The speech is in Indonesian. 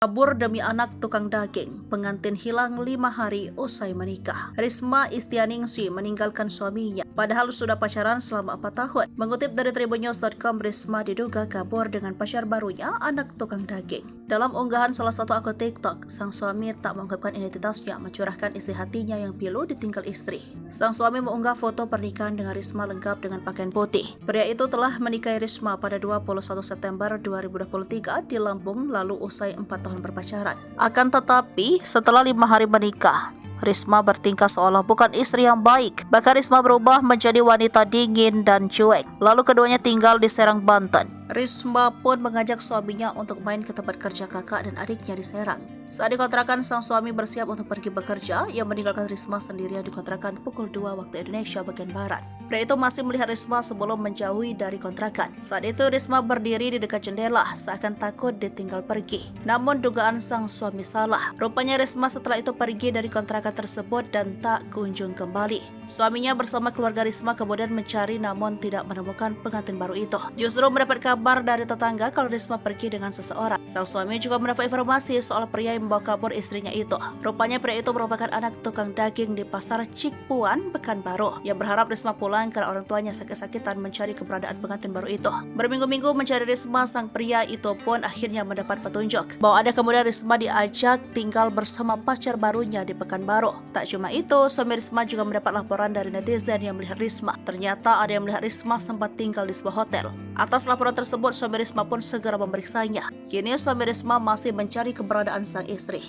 Kabur demi anak tukang daging, pengantin hilang 5 hari usai menikah. Risma Istianingsih meninggalkan suaminya, padahal sudah pacaran selama 4 tahun. Mengutip dari tribunnews.com, Risma diduga kabur dengan pacar barunya, anak tukang daging. Dalam unggahan salah satu akun TikTok, sang suami tak mengungkapkan identitasnya, mencurahkan isi hatinya yang pilu ditinggal istri. Sang suami mengunggah foto pernikahan dengan Risma lengkap dengan pakaian putih. Pria itu telah menikahi Risma pada 21 September 2023 di Lampung, lalu usai 4 tahun berpacaran. Akan tetapi, setelah 5 hari menikah, Risma bertingkah seolah bukan istri yang baik. Bahkan Risma berubah menjadi wanita dingin dan cuek. Lalu keduanya tinggal di Serang, Banten. Risma pun mengajak suaminya untuk main ke tempat kerja kakak dan adiknya di Serang. Saat dikontrakan, sang suami bersiap untuk pergi bekerja. Ia meninggalkan Risma sendirian di kontrakan pukul 2 waktu Indonesia bagian Barat. Pria itu masih melihat Risma sebelum menjauhi dari kontrakan. Saat itu Risma berdiri di dekat jendela, seakan takut ditinggal pergi. Namun dugaan sang suami salah. Rupanya Risma setelah itu pergi dari kontrakan tersebut dan tak kunjung kembali. Suaminya bersama keluarga Risma kemudian mencari namun tidak menemukan pengantin baru itu. Justru mendapat kabar dari tetangga kalau Risma pergi dengan seseorang. Sang suami juga mendapat informasi soal pria yang membawa kabur istrinya itu. Rupanya pria itu merupakan anak tukang daging di pasar Cikpuan, Pekanbaru, yang berharap Risma pulang karena orang tuanya sakit-sakitan mencari keberadaan pengantin baru itu. Berminggu-minggu mencari Risma, sang pria itu pun akhirnya mendapat petunjuk bahwa ada kemudian Risma diajak tinggal bersama pacar barunya di Pekanbaru. Tak cuma itu, suami Risma juga mendapat laporan dari netizen yang melihat Risma. Ternyata ada yang melihat Risma sempat tinggal di sebuah hotel. Atas laporan tersebut, suami Risma pun segera memeriksanya. Kini suami Risma masih mencari keberadaan sang istri.